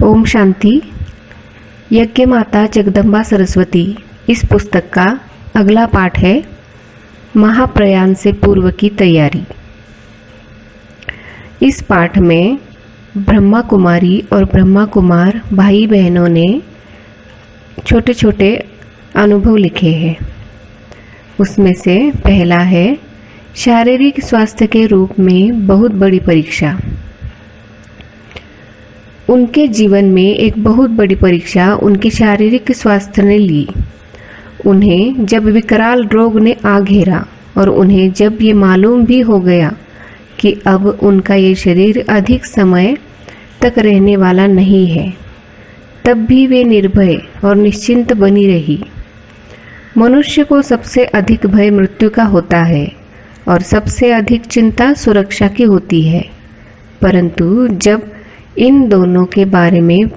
ओम शांति। यज्ञ माता जगदम्बा सरस्वती इस पुस्तक का अगला पाठ है महाप्रयाण से पूर्व की तैयारी। इस पाठ में ब्रह्मा कुमारी और ब्रह्मा कुमार भाई बहनों ने छोटे छोटे अनुभव लिखे हैं। उसमें से पहला है शारीरिक स्वास्थ्य के रूप में बहुत बड़ी परीक्षा। उनके जीवन में एक बहुत बड़ी परीक्षा उनके शारीरिक स्वास्थ्य ने ली। उन्हें जब विकराल रोग ने आ घेरा और उन्हें जब ये मालूम भी हो गया कि अब उनका ये शरीर अधिक समय तक रहने वाला नहीं है, तब भी वे निर्भय और निश्चिंत बनी रही। मनुष्य को सबसे अधिक भय मृत्यु का होता है और सबसे अधिक चिंता सुरक्षा की होती है, परंतु जब इन दोनों के बारे में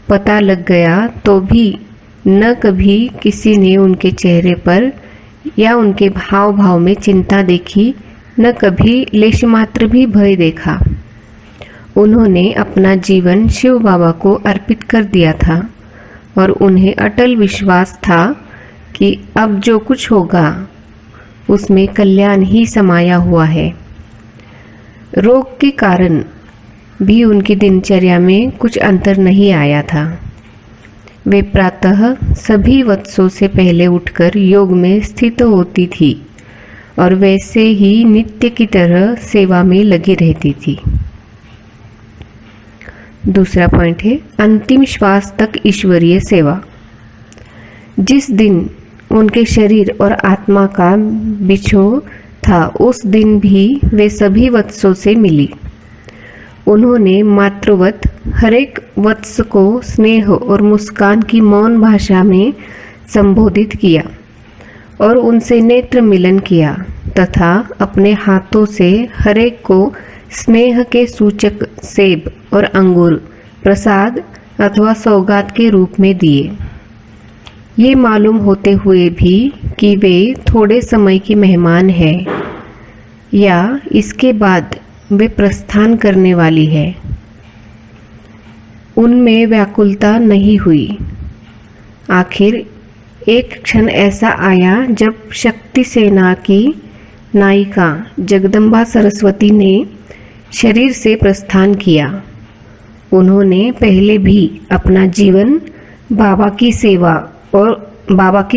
पता लग गया तो भी न कभी किसी ने उनके चेहरे पर या उनके हाव भाव में चिंता देखी, न कभी लेश मात्र भी भय देखा। उन्होंने अपना जीवन शिव बाबा को अर्पित कर दिया था और उन्हें अटल विश्वास था कि अब जो कुछ होगा उसमें कल्याण ही समाया हुआ है। रोग के कारण भी उनकी दिनचर्या में कुछ अंतर नहीं आया था। वे प्रातः सभी वत्सों से पहले उठकर योग में स्थित होती थी और वैसे ही नित्य की तरह सेवा में लगी रहती थी। दूसरा पॉइंट है अंतिम श्वास तक ईश्वरीय सेवा। जिस दिन उनके शरीर और आत्मा का बिछोह था उस दिन भी वे सभी वत्सों से मिली। उन्होंने मातृवत हरेक वत्स को स्नेह और मुस्कान की मौन भाषा में संबोधित किया और उनसे नेत्र मिलन किया तथा अपने हाथों से हरेक को स्नेह के सूचक सेब और अंगूर प्रसाद अथवा सौगात के रूप में दिए। ये मालूम होते हुए भी कि वे थोड़े समय की मेहमान है या इसके बाद वे प्रस्थान करने वाली है, उनमें व्याकुलता नहीं हुई। आखिर एक क्षण ऐसा आया जब शक्ति सेना की नायिका जगदम्बा सरस्वती ने शरीर से प्रस्थान किया। उन्होंने पहले भी अपना जीवन बाबा की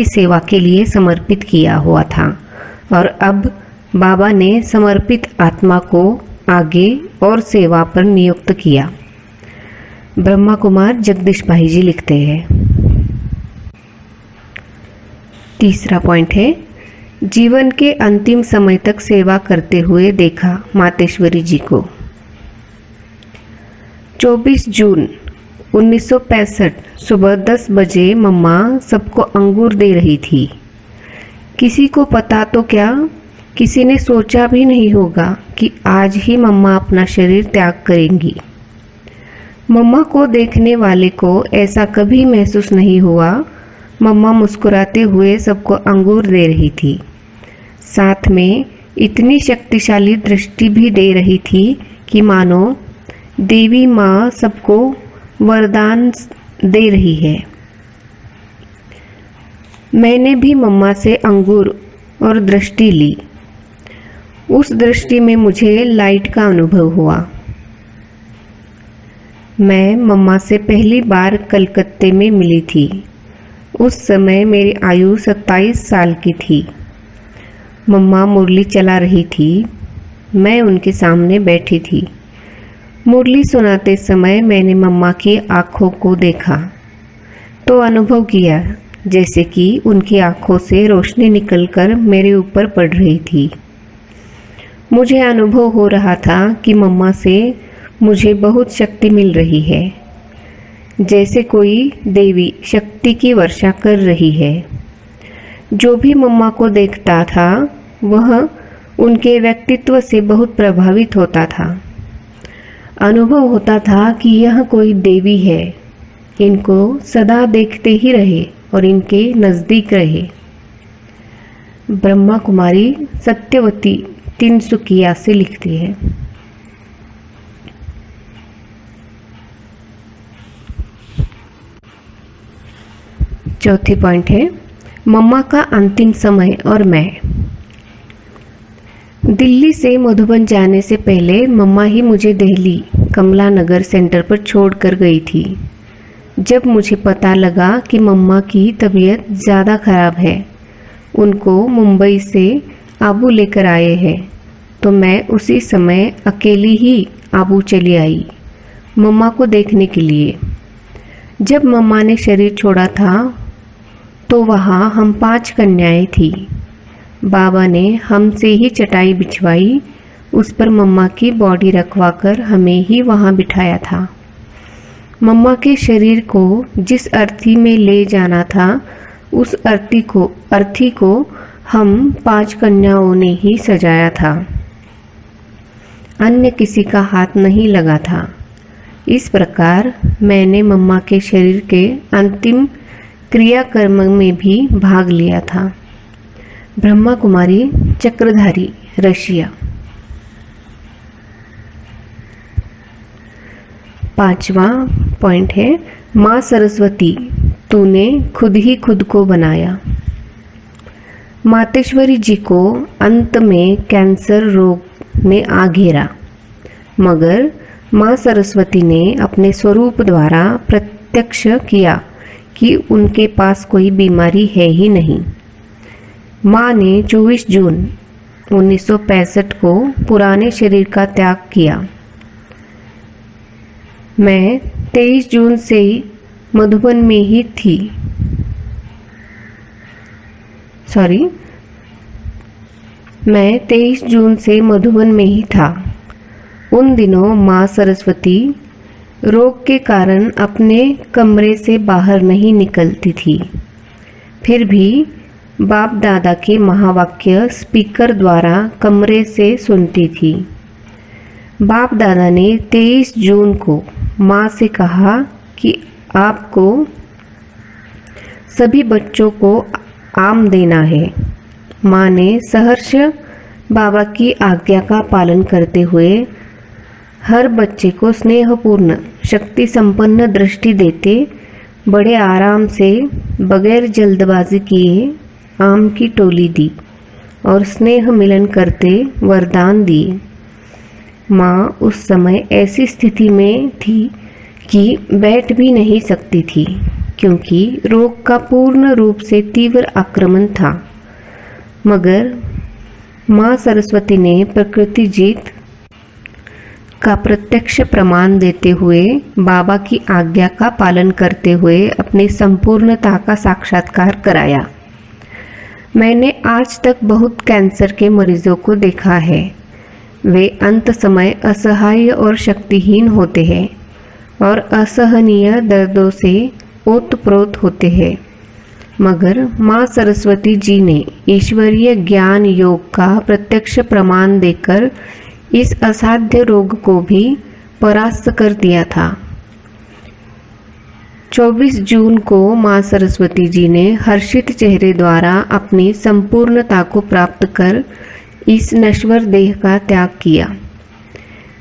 सेवा के लिए समर्पित किया हुआ था और अब बाबा ने समर्पित आत्मा को आगे और सेवा पर नियुक्त किया। ब्रह्मा कुमार जगदीश भाई जी लिखते हैं। तीसरा पॉइंट है जीवन के अंतिम समय तक सेवा करते हुए देखा मातेश्वरी जी को। 24 जून 1965 सुबह 10 बजे मम्मा सबको अंगूर दे रही थी। किसी को पता तो क्या, किसी ने सोचा भी नहीं होगा कि आज ही मम्मा अपना शरीर त्याग करेंगी। मम्मा को देखने वाले को ऐसा कभी महसूस नहीं हुआ। मम्मा मुस्कुराते हुए सबको अंगूर दे रही थी, साथ में इतनी शक्तिशाली दृष्टि भी दे रही थी कि मानो देवी माँ सबको वरदान दे रही है। मैंने भी मम्मा से अंगूर और दृष्टि ली। उस दृष्टि में मुझे लाइट का अनुभव हुआ। मैं मम्मा से पहली बार कलकत्ते में मिली थी। उस समय मेरी आयु 27 साल की थी। मम्मा मुरली चला रही थी। मैं उनके सामने बैठी थी। मुरली सुनाते समय मैंने मम्मा की आँखों को देखा तो अनुभव किया जैसे कि उनकी आँखों से रोशनी निकलकर मेरे ऊपर पड़ रही थी। मुझे अनुभव हो रहा था कि मम्मा से मुझे बहुत शक्ति मिल रही है, जैसे कोई देवी शक्ति की वर्षा कर रही है। जो भी मम्मा को देखता था वह उनके व्यक्तित्व से बहुत प्रभावित होता था। अनुभव होता था कि यह कोई देवी है, इनको सदा देखते ही रहे और इनके नज़दीक रहे। ब्रह्मा कुमारी सत्यवती तिनसुकिया से लिखती है। चौथी पॉइंट है मम्मा का अंतिम समय और मैं। दिल्ली से मधुबन जाने से पहले मम्मा ही मुझे दिल्ली कमला नगर सेंटर पर छोड़कर गई थी। जब मुझे पता लगा कि मम्मा की तबीयत ज़्यादा ख़राब है, उनको मुंबई से आबू लेकर आए हैं, तो मैं उसी समय अकेली ही आबू चली आई मम्मा को देखने के लिए। जब मम्मा ने शरीर छोड़ा था तो वहाँ हम 5 कन्याएं थी। बाबा ने हमसे ही चटाई बिछवाई, उस पर मम्मा की बॉडी रखवाकर हमें ही वहाँ बिठाया था। मम्मा के शरीर को जिस अर्थी में ले जाना था उस अर्थी को हम 5 कन्याओं ने ही सजाया था। अन्य किसी का हाथ नहीं लगा था। इस प्रकार मैंने मम्मा के शरीर के अंतिम क्रियाकर्म में भी भाग लिया था। ब्रह्मा कुमारी चक्रधारी, रशिया। 5वां पॉइंट है माँ सरस्वती, तूने खुद ही खुद को बनाया। मातेश्वरी जी को अंत में कैंसर रोग ने आ घेरा, मगर माँ सरस्वती ने अपने स्वरूप द्वारा प्रत्यक्ष किया कि उनके पास कोई बीमारी है ही नहीं। माँ ने 24 जून 1965 को पुराने शरीर का त्याग किया। मैं 23 जून से मधुबन में ही थी। मैं 23 जून से मधुबन में ही था। उन दिनों माँ सरस्वती रोग के कारण अपने कमरे से बाहर नहीं निकलती थी। फिर भी बाप दादा के महावाक्य स्पीकर द्वारा कमरे से सुनती थी। बाप दादा ने 23 जून को माँ से कहा कि आपको सभी बच्चों को आम देना है। माँ ने सहर्ष बाबा की आज्ञा का पालन करते हुए हर बच्चे को स्नेहपूर्ण शक्ति संपन्न दृष्टि देते बड़े आराम से बगैर जल्दबाजी किए आम की टोली दी और स्नेह मिलन करते वरदान दिए। माँ उस समय ऐसी स्थिति में थी कि बैठ भी नहीं सकती थी, क्योंकि रोग का पूर्ण रूप से तीव्र आक्रमण था। मगर माँ सरस्वती ने प्रकृति जीत का प्रत्यक्ष प्रमाण देते हुए बाबा की आज्ञा का पालन करते हुए अपनी संपूर्णता का साक्षात्कार कराया। मैंने आज तक बहुत कैंसर के मरीजों को देखा है। वे अंत समय असहाय और शक्तिहीन होते हैं और असहनीय दर्दों से ओतप्रोत होते हैं, मगर माँ सरस्वती जी ने ईश्वरीय ज्ञान योग का प्रत्यक्ष प्रमाण देकर इस असाध्य रोग को भी परास्त कर दिया था। 24 जून को माँ सरस्वती जी ने हर्षित चेहरे द्वारा अपनी संपूर्णता को प्राप्त कर इस नश्वर देह का त्याग किया।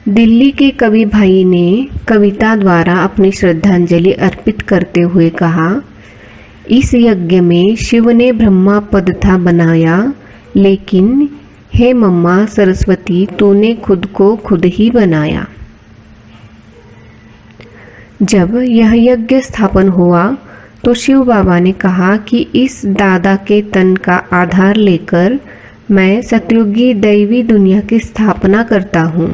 दिल्ली के कवि भाई ने कविता द्वारा अपनी श्रद्धांजलि अर्पित करते हुए कहा, इस यज्ञ में शिव ने ब्रह्मा पद था बनाया, लेकिन हे मम्मा सरस्वती तूने खुद को खुद ही बनाया। जब यह यज्ञ स्थापन हुआ तो शिव बाबा ने कहा कि इस दादा के तन का आधार लेकर मैं सतयुगी दैवी दुनिया की स्थापना करता हूँ।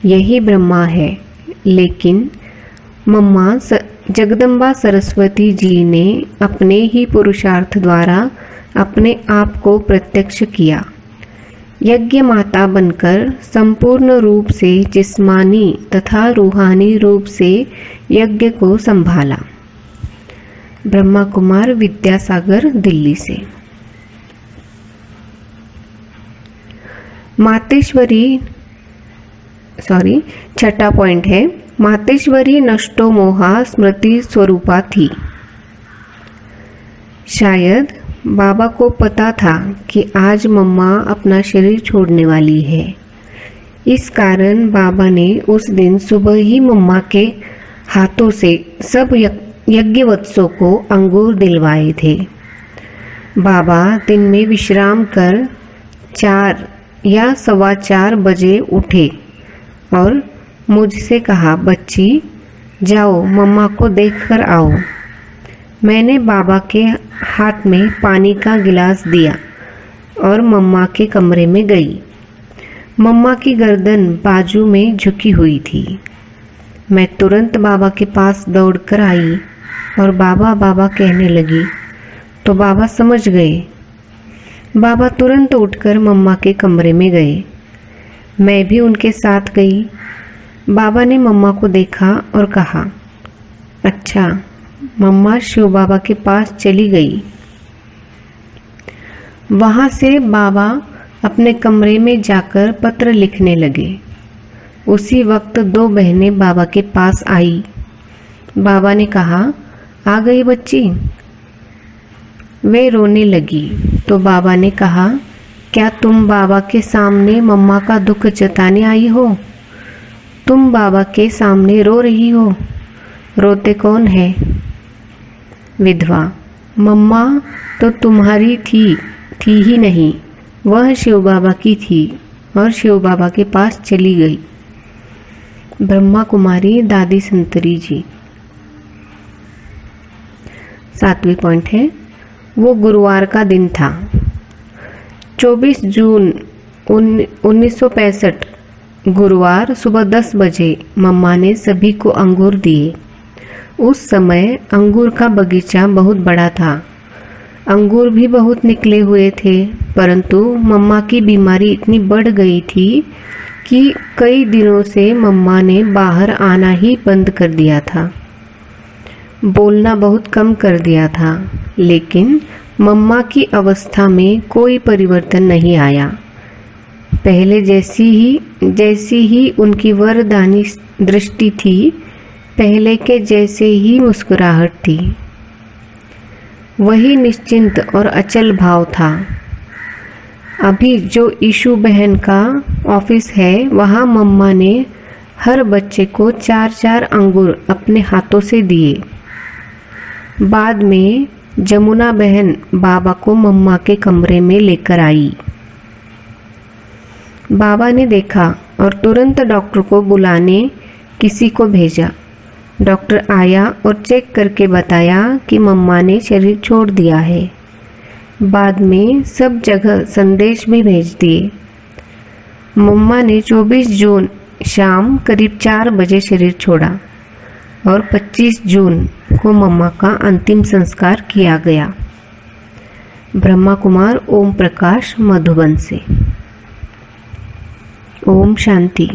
यही ब्रह्मा है। लेकिन मम्मा जगदम्बा सरस्वती जी ने अपने ही पुरुषार्थ द्वारा अपने आप को प्रत्यक्ष किया। यज्ञ माता बनकर संपूर्ण रूप से जिस्मानी तथा रूहानी रूप से यज्ञ को संभाला। ब्रह्मा कुमार, विद्यासागर, दिल्ली से। छठा पॉइंट है मातेश्वरी नष्टो मोहा स्मृति स्वरूपा थी। शायद बाबा को पता था कि आज मम्मा अपना शरीर छोड़ने वाली है। इस कारण बाबा ने उस दिन सुबह ही मम्मा के हाथों से सब यज्ञवत्सों को अंगूर दिलवाए थे। बाबा दिन में विश्राम कर 4 या 4:15 बजे उठे और मुझसे कहा, बच्ची जाओ मम्मा को देख कर आओ। मैंने बाबा के हाथ में पानी का गिलास दिया और मम्मा के कमरे में गई। मम्मा की गर्दन बाजू में झुकी हुई थी। मैं तुरंत बाबा के पास दौड़कर आई और बाबा बाबा कहने लगी तो बाबा समझ गए। बाबा तुरंत उठकर मम्मा के कमरे में गए। मैं भी उनके साथ गई। बाबा ने मम्मा को देखा और कहा, अच्छा मम्मा शिव बाबा के पास चली गई। वहाँ से बाबा अपने कमरे में जाकर पत्र लिखने लगे। उसी वक्त 2 बहनें बाबा के पास आई। बाबा ने कहा, आ गई बच्ची। वे रोने लगी तो बाबा ने कहा, क्या तुम बाबा के सामने मम्मा का दुख जताने आई हो? तुम बाबा के सामने रो रही हो, रोते कौन है? विधवा, मम्मा तो तुम्हारी थी ही नहीं, वह शिव बाबा की थी और शिव बाबा के पास चली गई। ब्रह्मा कुमारी दादी संतरी जी। 7वां पॉइंट है, वो गुरुवार का दिन था। 24 जून 1965 गुरुवार सुबह 10 बजे मम्मा ने सभी को अंगूर दिए। उस समय अंगूर का बगीचा बहुत बड़ा था। अंगूर भी बहुत निकले हुए थे, परंतु मम्मा की बीमारी इतनी बढ़ गई थी कि कई दिनों से मम्मा ने बाहर आना ही बंद कर दिया था, बोलना बहुत कम कर दिया था। लेकिन मम्मा की अवस्था में कोई परिवर्तन नहीं आया। पहले जैसी ही उनकी वरदानी दृष्टि थी, पहले के जैसे ही मुस्कुराहट थी, वही निश्चिंत और अचल भाव था। अभी जो ईशु बहन का ऑफिस है, वहाँ मम्मा ने हर बच्चे को 4-4 अंगूर अपने हाथों से दिए। बाद में जमुना बहन बाबा को मम्मा के कमरे में लेकर आई। बाबा ने देखा और तुरंत डॉक्टर को बुलाने किसी को भेजा। डॉक्टर आया और चेक करके बताया कि मम्मा ने शरीर छोड़ दिया है। बाद में सब जगह संदेश भी भेज दिए। मम्मा ने 24 जून शाम करीब 4 बजे शरीर छोड़ा और 25 जून को मम्मा का अंतिम संस्कार किया गया। ब्रह्मा कुमार ओम प्रकाश, मधुबन से। ओम शांति।